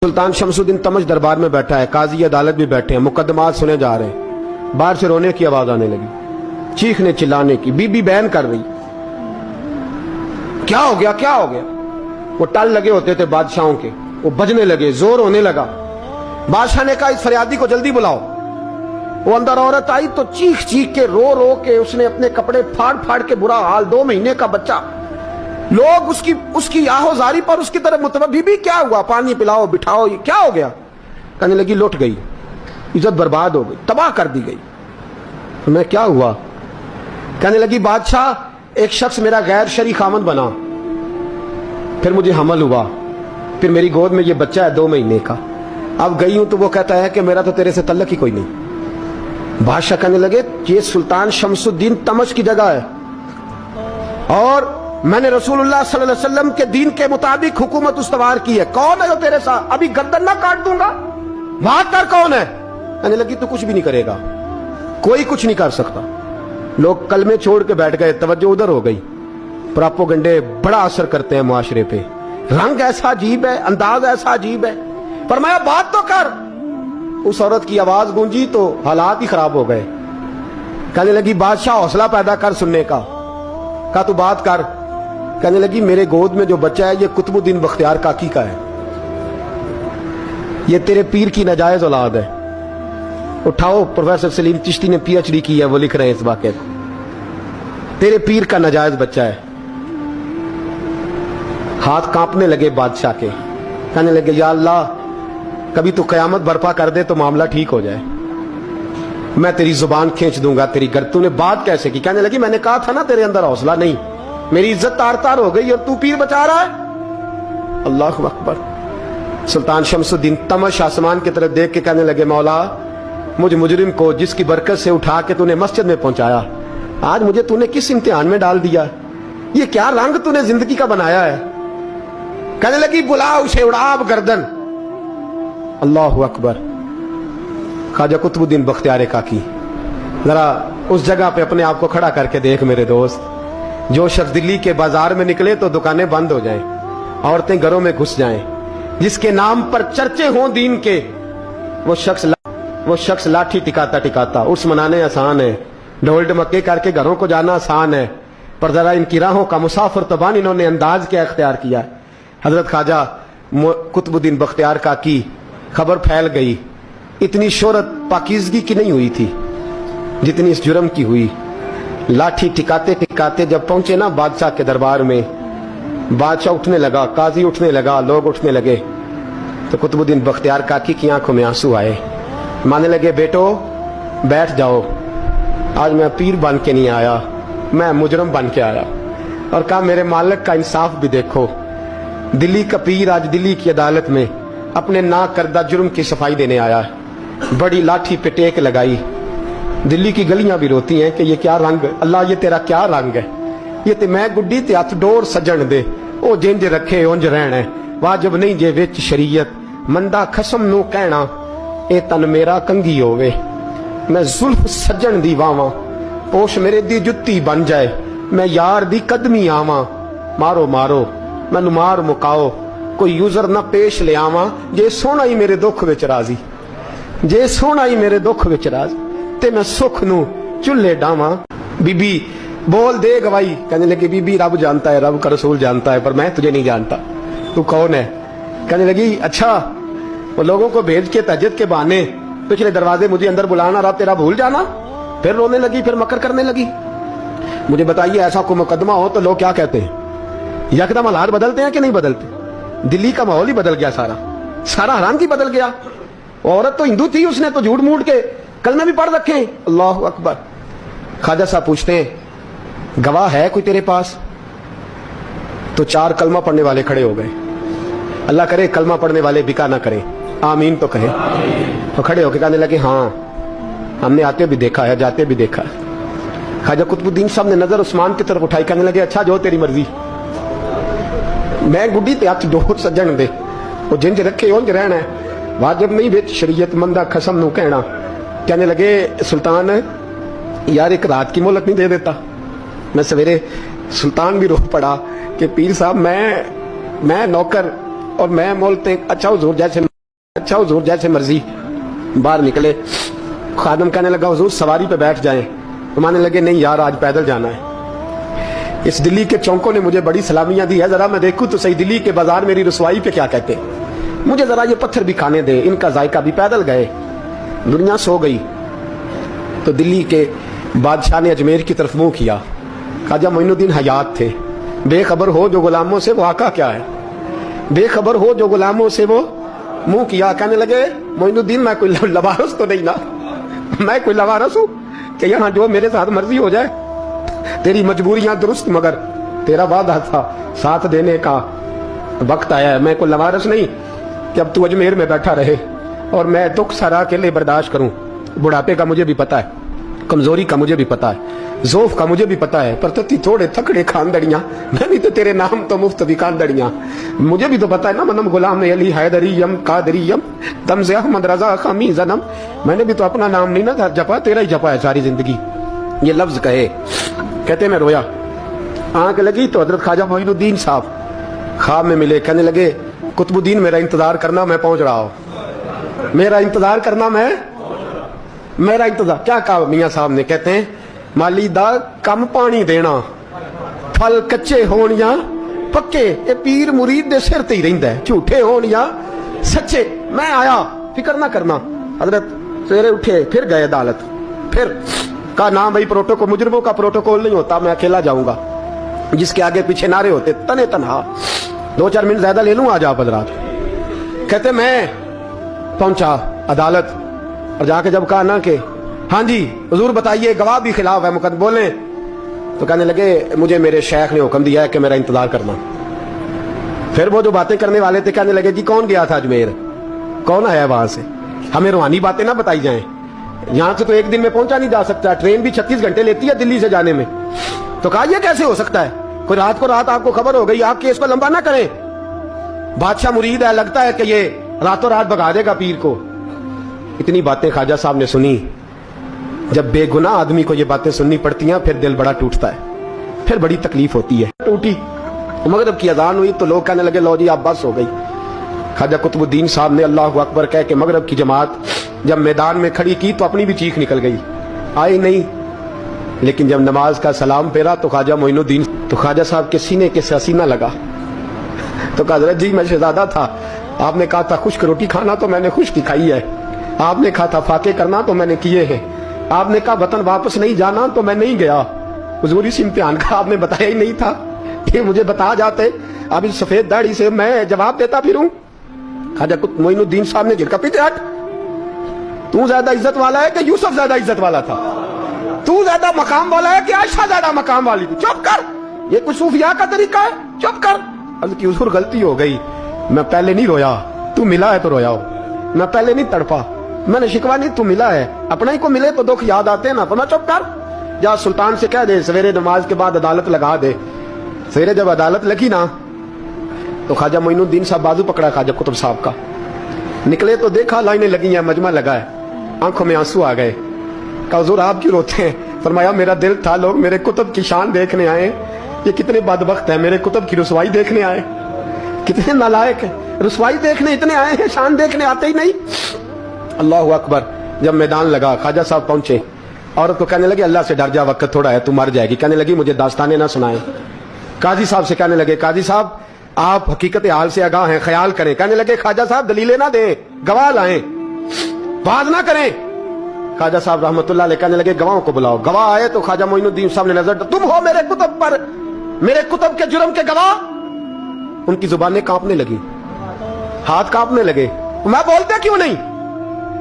सुल्तान शमसुद्दीन तमश दरबार में बैठा है, काजी अदालत भी बैठे हैं, मुकदमात सुने जा रहे हैं। बाहर से रोने की आवाज आने लगी, चीखने चिल्लाने की। बीबी बयान कर रही, क्या हो गया क्या हो गया। वो टल लगे होते थे बादशाहों के, वो बजने लगे, जोर होने लगा। बादशाह ने कहा इस फरियादी को जल्दी बुलाओ। वो अंदर औरत आई तो चीख चीख के रो रो के उसने अपने कपड़े फाड़ फाड़ के, बुरा हाल, 2 महीने का बच्चा। लोग उसकी आहोजारी पर उसकी तरफ मुतवज्जह, बीबी क्या हुआ, पानी पिलाओ बिठाओ, ये क्या हो गया। कहने लगी लुट गई, इज्जत बर्बाद हो गई, तबाह कर दी गई। तो मैं क्या हुआ। कहने लगी बादशाह एक शख्स मेरा गैर शरई खामद बना, फिर मुझे हमल हुआ, फिर मेरी गोद में ये बच्चा है 2 महीने का। अब गई हूं तो वो कहता है कि मेरा तो तेरे से तल्लक ही कोई नहीं। बादशाह कहने लगे ये सुल्तान शमसुद्दीन तमश की जगह है और मैंने रसूलुल्लाह सल्लल्लाहु अलैहि वसल्लम के दीन के मुताबिक हुकूमत उस्तवार की है। कौन है जो तेरे साथ, अभी गर्दन ना काट दूंगा, बात कर कौन है। कहने लगी तू कुछ भी नहीं करेगा, कोई कुछ नहीं कर सकता। लोग कलमे छोड़ के बैठ गए, तवज्जो उधर हो गई। प्रोपेगेंडे बड़ा असर करते हैं मुआशरे पे, रंग ऐसा अजीब है, अंदाज ऐसा अजीब है। फरमाया बात तो कर। उस औरत की आवाज गूंजी तो हालात ही खराब हो गए। कहने लगी बादशाह हौसला पैदा कर सुनने का। कहा तू बात कर। कहने लगी मेरे गोद में जो बच्चा है ये कुतुबुद्दीन बख्तियार काकी का है, ये तेरे पीर की नाजायज औलाद है। उठाओ, प्रोफेसर सलीम चिश्ती ने पीएचडी की है, वो लिख रहे हैं इस वाक़े को, तेरे पीर का नाजायज बच्चा है। हाथ कांपने लगे बादशाह के। कहने लगे या अल्लाह कभी तू कयामत बर्पा कर दे तो मामला ठीक हो जाए, मैं तेरी जुबान खींच दूंगा तेरी गर। तूने बात कैसे की। कहने लगी मैंने कहा था ना तेरे अंदर हौसला नहीं, मेरी इज्जत तार तार हो गई और तू पीर बचा रहा है। अल्लाह अकबर। सुल्तान शमसुद्दीन तमश आसमान की तरफ देख के कहने लगे मौला मुझ मुजरिम को जिसकी बरकत से उठा के तूने मस्जिद में पहुंचाया, आज मुझे तूने किस इम्तिहान में डाल दिया, ये क्या रंग तूने जिंदगी का बनाया है। कहने लगी बुला उसे, उड़ाब गर्दन। अल्लाह अकबर। ख्वाजा कुतुबुद्दीन बख्तियार काकी, जरा उस जगह पे अपने आप को खड़ा करके देख मेरे दोस्त। जो शख्स दिल्ली के बाजार में निकले तो दुकानें बंद हो जाएं, औरतें घरों में घुस जाएं, जिसके नाम पर चर्चे हों दीन के, वो शख्स लाठी टिकाता टिकाता। उर्स मनाने आसान है, ढोल ढमक्के करके घरों को जाना आसान है, पर जरा इनकी राहों का मुसाफिर तबान इन्होंने अंदाज क्या इख्तियार किया। हजरत ख्वाजा कुतुबुद्दीन बख्तियार काकी, खबर फैल गई। इतनी शोहरत पाकीज़गी की नहीं हुई थी जितनी इस जुर्म की हुई। लाठी टिकाते टिकाते जब पहुंचे ना बादशाह के दरबार में, बादशाह उठने लगा, काजी उठने लगा, लोग उठने लगे, तो कुतुबुद्दीन बख्तियार काकी की आंखों में आंसू आए। मानने लगे बेटो बैठ जाओ, आज मैं पीर बन के नहीं आया, मैं मुजरम बन के आया। और कहा मेरे मालिक का इंसाफ भी देखो, दिल्ली का पीर आज दिल्ली की अदालत में अपने ना करदा जुर्म की सफाई देने आया है। बड़ी लाठी पे टेक लगाई, दिल्ली की गलियां भी रोती हैं कि ये क्या रंग, अल्लाह ये तेरा क्या रंग है। ये ते मैं गुड्डी ते हथ डोर सजन दे, ओ जिंज रखे उंज रहना, वाजिब नहीं जे विच शरीयत, मंदा खसम नू कहना ए तन मेरा कंगी होवे। मैं जुल्फ सजन दी वावां, पोश मेरे दी जुत्ती बन जाए, मैं यार दी कदमी आवां। मारो मारो मैनू मार मुकाओ, कोई यूजर ना पेश ले आवां, जे सोना ही मेरे दुख विच राजी, जे सोना ही मेरे दुख विच राजी, ते मैं सुख नू चुल्हे डावां। बीबी बोल दे गवाही। कहने लगी बीबी रब जानता है, रब का रसूल जानता है, पर मैं तुझे नहीं जानता, तू कौन है। कहने लगी अच्छा वो लोगों को भेज के तहज्जुद के बहाने पिछले दरवाजे मुझे अंदर बुलाना, रब तेरा भूल जाना। फिर रोने लगी, फिर मकर करने लगी। मुझे बताइए ऐसा कोई मुकदमा हो तो लोग क्या कहते हैं, यकदम हालात बदलते हैं कि नहीं बदलते। दिल्ली का माहौल ही बदल गया, सारा हराम की बदल गया। औरत तो हिंदू थी, उसने तो झूठ मूठ के कलमे भी पढ़ रखे। अल्लाह अकबर। ख्वाजा साहब पूछते हैं गवाह है कोई तेरे पास, तो 4 कलमा पढ़ने वाले खड़े हो गए। अल्लाह करे कलमा पढ़ने वाले बिका ना करें, आमीन तो कहें। तो खड़े होकर कहने लगे हाँ हमने आते भी देखा है, जाते भी देखा है। ख्वाजा कुतुबुद्दीन साहब ने नजर उस्मान की तरफ उठाई, कहने लगे अच्छा जो तेरी मर्जी, मैं गुड्डी ते हथ डोर सजन दे, वो जिंज रखे उंज रहना है, वाजिब नहीं विच शरीयत, मंदा खसम नू कहना। कहने लगे सुल्तान यार एक रात की मोहलत नहीं दे देता। मैं सवेरे सुल्तान भी रो पड़ा कि पीर साहब मैं नौकर और मैं मोलते अच्छा हुजूर जैसे अच्छा हुजूर जैसे मर्जी। बाहर निकले, खादम कहने लगा हुजूर सवारी पे बैठ जाएं, तो मानने लगे नहीं यार आज पैदल जाना है। इस दिल्ली के चौंकों ने मुझे बड़ी सलामियां दी है, जरा मैं देखूं तो सही दिल्ली के बाजार मेरी रसवाई पे क्या कहते हैं, मुझे जरा ये पत्थर भी खाने दे, इनका जायका भी। पैदल गए, दुनिया सो गई तो दिल्ली के बादशाह ने अजमेर की तरफ मुंह किया। ख्वाजा मोइनुद्दीन हयात थे। बेखबर हो जो गुलामों से वो आका क्या है, बेखबर हो जो गुलामों से वो मुंह किया। कहने लगे मोइनुद्दीन मैं कोई लवारस तो नहीं ना, मैं कोई लवारस हूं कि यहाँ जो मेरे साथ मर्जी हो जाए। तेरी मजबूरियां दुरुस्त मगर तेरा वादा था साथ देने का वक्त आया है। मैं कोई लवारस नहीं कि अब तू अजमेर में बैठा रहे और मैं दुख सारा अकेले बर्दाश्त करूं। बुढ़ापे का मुझे भी पता है, कमजोरी का मुझे भी पता है, ज़ौफ का मुझे भी पता है, पर तू थोड़े थकड़े खानदड़ियां, मैं भी तो तेरे नाम तो मुफ्त भी खानदड़ियां। मुझे भी तो पता है ना, मनम गुलाम अली हैदरियम कादरियम तमज़े अहमद रजा खमी जन्म। मैंने भी तो अपना नाम नहीं ना जपा, तेरा ही जपा है सारी जिंदगी। ये लफ्ज कहे, कहते मैं रोया, आंख लगी तो हजरत ख्वाजा मोइनुद्दीन साहब ख्वाब में मिले। कहने लगे कुतुबुद्दीन मेरा इंतजार करना, मैं पहुंच रहा हूं, मेरा इंतजार करना, मेरा इंतजार। क्या कहा मियां साहब ने? कहते हैं माली दा कम पानी देना, फल कच्चे होण या पक्के, ये पीर मुरीद दे सिर ते ही रहिंदा है, झूठे होण या सच्चे। मैं आया, फिक्र ना करना। हजरत सवेरे उठे, फिर गए अदालत, फिर कहा ना भाई प्रोटोकॉल, मुजरिमों का प्रोटोकॉल नहीं होता, मैं अकेला जाऊंगा। जिसके आगे पीछे नारे होते तने तनहा। 2-4 मिनट ज्यादा ले लूं, आज आप हजरात। कहते मैं पहुंचा अदालत और जाके जब कहा ना कि हाँ जी हुजूर बताइए, गवाह भी खिलाफ है, मुकदमा बोले, तो कहने लगे मुझे मेरे शेख ने हुक्म दिया है कि मेरा इंतजार करना। फिर वो जो बातें करने वाले थे कहने लगे जी कौन गया था अजमेर, कौन आया वहां से, हमें रूहानी बातें ना बताई जाएं, यहां से तो एक दिन में पहुंचा नहीं जा सकता, ट्रेन भी 36 घंटे लेती है दिल्ली से जाने में। तो कहा यह कैसे हो सकता है, कोई रात को रात आपको खबर हो गई, आप केस को लंबा ना करें, बादशाह मुरीद है, लगता है कि ये रातों रात भगा देगा पीर को। इतनी बातें ख्वाजा साहब ने सुनी। जब बेगुनाह आदमी को ये बातें सुननी पड़ती हैं फिर दिल बड़ा टूटता है, फिर बड़ी तकलीफ होती है। टूटी, मगरिब की अजान हुई तो लोग कहने लगे लो जी आप बस हो गई। ख्वाजा कुतुबुद्दीन साहब ने अल्लाह अकबर कह के मगरिब की जमात जब मैदान में खड़ी की तो अपनी भी चीख निकल गई, आई नहीं। लेकिन जब नमाज का सलाम फेरा तो ख्वाजा मोइनुद्दीन, तो ख्वाजा साहब के सीने के सीना लगा। तो कहा हज़रत जी मैं शहजादा था, आपने कहा था खुश्क रोटी खाना तो मैंने खुश्क ही खाई है, आपने कहा था फाके करना तो मैंने किए हैं, आपने कहा वतन वापस नहीं जाना तो मैं नहीं गया। हुजूर इस इम्तिहान का आपने बताया ही नहीं था, ये मुझे बता जाते, अब इस सफेद दाढ़ी से मैं जवाब देता फिरूं। ख्वाजा मोइनुद्दीन साहब ने झिड़का, पीछे हट, तू ज्यादा इज्जत वाला है कि यूसुफ ज्यादा इज्जत वाला था, तू ज्यादा मकाम वाला है कि आयशा ज्यादा मकाम वाली थी, चुप कर, ये कुछ सूफिया का तरीका है, चुप कर। अर्ज़ की हुजूर गलती हो गई, मैं पहले नहीं रोया, तू मिला है तो रोया हो, मैं पहले नहीं तड़पा, मैंने शिकवा नहीं, तू मिला है, अपना ही को मिले तो दुख याद आते ना, तो मैं चुप कर, जा सुल्तान से कह दे सवेरे नमाज के बाद अदालत लगा दे। सवेरे जब अदालत लगी ना तो ख्वाजा मोइनुद्दीन साहब बाजू पकड़ा ख्वाजा कुतुब साहब का, निकले तो देखा लाइनें लगी हैं, मजमा लगा है, आंखों में आंसू आ गए। कहा हुजूर आप क्यों रोते हैं? फरमाया मेरा दिल था लोग मेरे कुतुब की शान देखने आए, ये कितने बदबख्त है, मेरे कुतुब की रुसवाई देखने आए, कितने नालायक है, रुसवाई देखने इतने आए हैं, शान देखने आते ही नहीं। अल्लाह अकबर। जब मैदान लगा ख्वाजा साहब पहुंचे, औरत को कहने लगे अल्लाह से डर जा, वक्त थोड़ा है, तू मर जाएगी। कहने लगी मुझे दास्ताने ना सुनाए। काजी साहब से कहने लगे काजी साहब आप हकीकत हाल से आगाह हैं, ख्याल करें। कहने लगे ख्वाजा साहब दलीलें ना दें, गवाह लाएं, बात ना करें। ख्वाजा साहब रहमतुल्लाह अलैह कहने लगे गवाहों को बुलाओ। गवाह आए तो ख्वाजा मोइनुद्दीन साहब ने नजर, तुम हो मेरे कुतुब पर, मेरे कुतुब के जुर्म के गवाह। उनकी जुबानें कांपने लगी, हाथ कांपने लगे, मैं बोलते क्यों नहीं?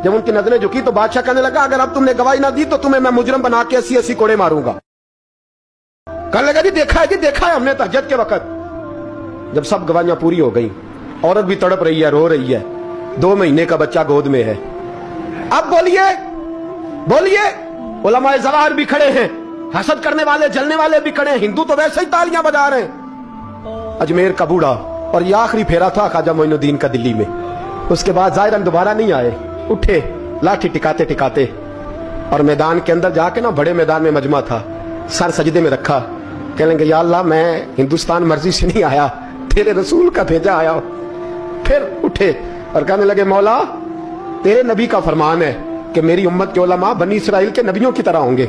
जब उनकी नजरें झुकी तो बादशाह कहने लगा अगर अब तुमने गवाही ना दी तो तुम्हें मैं मुजरम बना के 80-80 कोड़े मारूंगा। कहने लगा जी देखा है हमने तहज्जुद के वक्त। जब सब गवाहियां पूरी हो गई, औरत भी तड़प रही है, रो रही है, 2 महीने का बच्चा गोद में है। अब बोलिए बोलिए, उलमाए ज़वाहिर भी खड़े हैं, हसद करने वाले जलने वाले भी खड़े हैं, हिंदू तो वैसे ही तालियां बजा रहे हैं। अजमेर का बूढ़ा, और ये आखिरी फेरा था ख्वाजा मोइनुद्दीन का दिल्ली में। उसके बाद ज़ाहिरन दोबारा नहीं आए, उठे लाठी टिकाते टिकाते और मैदान के अंदर जाके ना, बड़े मैदान में मजमा था, सर सजदे में रखा, कहेंगे या अल्लाह मैं हिंदुस्तान मर्जी से नहीं आया, तेरे रसूल का भेजा आया। फिर उठे اور کہنے لگے مولا تیرے نبی کا فرمان ہے کہ میری امت کے علماء بنی اسرائیل کے نبیوں کی طرح ہوں گے،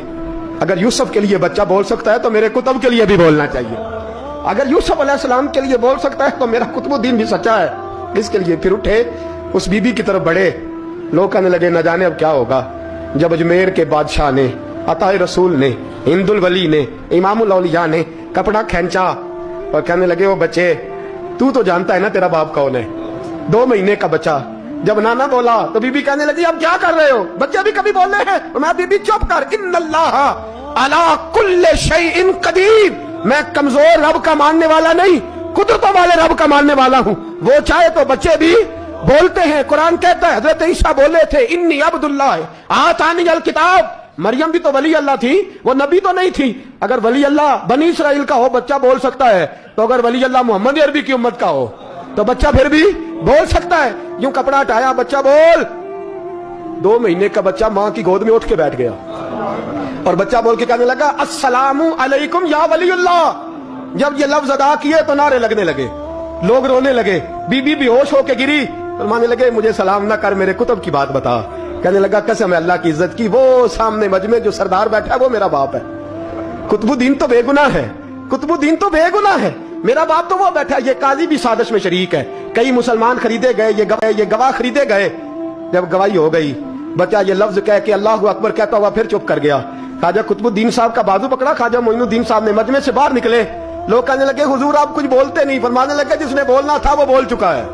اگر یوسف کے لیے بچہ بول سکتا ہے تو میرے کتب کے لیے بھی بولنا چاہیے، اگر یوسف علیہ السلام کے لیے بول سکتا ہے تو میرا قطب الدین بھی سچا ہے اس کے لیے۔ پھر اٹھے اس بی بی کی طرف بڑھے، لوگ کہنے لگے نہ جانے اب کیا ہوگا۔ جب اجمیر کے بادشاہ نے، عطا رسول نے، ہند الولی نے، امام الاولیاء نے کپڑا کھینچا اور کہنے لگے وہ بچے تو جانتا ہے نا تیرا باپ کون ہے، 2 مہینے کا بچہ۔ جب نانا بولا تو بی بی کہنے لگی اب کیا کر رہے ہو، بچے بھی کبھی بول رہے ہیں۔ میں بی بی چپ کر، ان اللہ علی کل شیء قدیر، میں کمزور رب کا ماننے والا نہیں، قدرتوں والے رب کا ماننے والا ہوں، وہ چاہے تو بچے بھی بولتے ہیں۔ قرآن کہتا ہے حضرت عیسیٰ بولے تھے انی عبد اللہ آتانی الکتاب، مریم بھی تو ولی اللہ تھی، وہ نبی تو نہیں تھی۔ اگر ولی اللہ بنی اسرائیل کا ہو بچہ بول سکتا ہے، تو اگر ولی اللہ محمد عربی کی امت کا ہو تو بچہ پھر بھی بول سکتا ہے۔ یوں کپڑا ہٹایا، بچہ بول۔ 2 مہینے کا بچہ ماں کی گود میں اٹھ کے بیٹھ گیا اور بچہ بول کے کہنے لگا السلام علیکم یا ولی اللہ۔ جب یہ لفظ ادا کیے تو نعرے لگنے لگے، لوگ رونے لگے، بی بی ہوش ہو کے گری، فرمانے لگے مجھے سلام نہ کر، میرے کتب کی بات بتا۔ کہنے لگا قسم ہے اللہ کی عزت کی، وہ سامنے مجمع جو سردار بیٹھا ہے وہ میرا باپ ہے، قطب الدین تو بے گناہ ہے، قطب الدین تو بے گناہ ہے، میرا باپ تو وہ بیٹھا ہے۔ یہ قاضی بھی سازش میں شریک ہے، کئی مسلمان خریدے گئے، یہ گواہ خریدے گئے۔ جب گواہی ہو گئی، بچہ یہ لفظ کہہ کے اللہ اکبر کہتا ہوا پھر چپ کر گیا۔ خواجہ قطب الدین صاحب کا بازو پکڑا، خواجہ معین الدین صاحب نے مجمع سے باہر نکلے، لوگ کہنے لگے حضور آپ کچھ بولتے نہیں، فرمانے لگے جس نے بولنا تھا وہ بول چکا ہے،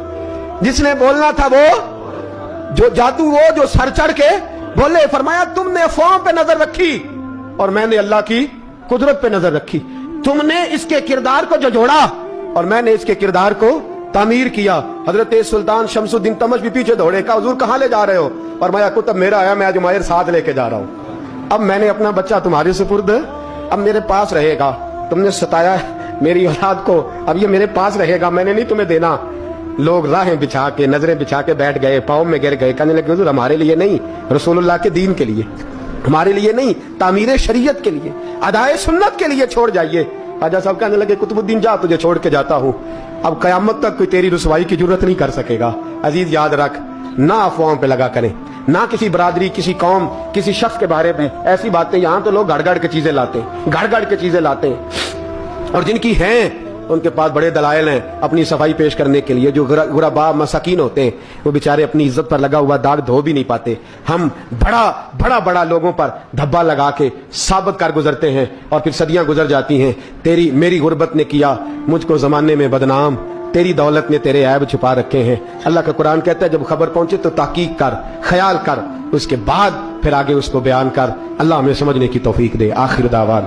جس نے بولنا تھا وہ جو جادو وہ جو سر چڑھ کے بولے۔ فرمایا تم نے فارم پہ نظر رکھی اور میں نے اللہ کی قدرت پہ نظر رکھی، تم نے اس کے کردار کو جو جوڑا اور میں نے اس کے کردار کو تعمیر کیا۔ حضرت سلطان شمس الدین تمش بھی پیچھے دوڑے، کہا حضور کہاں لے جا رہے ہو؟ فرمایا کتب میرا آیا، میں اجمیر ساتھ لے کے جا رہا ہوں، اب میں نے اپنا بچہ تمہارے سپرد اب میرے پاس رہے گا، تم نے ستایا میری اولاد کو، اب یہ میرے پاس رہے گا، میں نے نہیں تمہیں دینا۔ لوگ راہیں بچھا کے نظریں بچھا کے بیٹھ گئے، پاؤں میں گر گئے، کہنے لگے حضور ہمارے لیے نہیں، رسول اللہ کے دین کے لیے، ہمارے لیے نہیں، تعمیر شریعت کے لیے، ادائے سنت کے لیے چھوڑ جائیے۔ خواجہ صاحب کہنے لگے قطب الدین جا، تجھے چھوڑ کے جاتا ہوں، اب قیامت تک کوئی تیری رسوائی کی جرت نہیں کر سکے گا۔ عزیز یاد رکھ، نہ افواہوں پہ لگا کریں، نہ کسی برادری، کسی قوم، کسی شخص کے بارے میں ایسی باتیں۔ یہاں تو لوگ گڑ گڑ کے چیزیں لاتے ہیں، گڑ گڑ کے چیزیں لاتے ہیں، اور جن کی ہیں ان کے پاس بڑے دلائل ہیں اپنی صفائی پیش کرنے کے لیے۔ جو غرباء مساکین ہوتے ہیں وہ بیچارے اپنی عزت پر لگا ہوا داغ دھو بھی نہیں پاتے، ہم بڑا لوگوں پر دھبا لگا کے ثابت کر گزرتے ہیں اور پھر صدیاں گزر جاتی ہیں۔ میری غربت نے کیا مجھ کو زمانے میں بدنام، تیری دولت نے تیرے عیب چھپا رکھے ہیں۔ اللہ کا قرآن کہتا ہے جب خبر پہنچے تو تحقیق کر، خیال کر، اس کے بعد پھر آگے اس کو بیان کر۔ اللہ ہمیں سمجھنے کی توفیق دے۔ آخر دعوان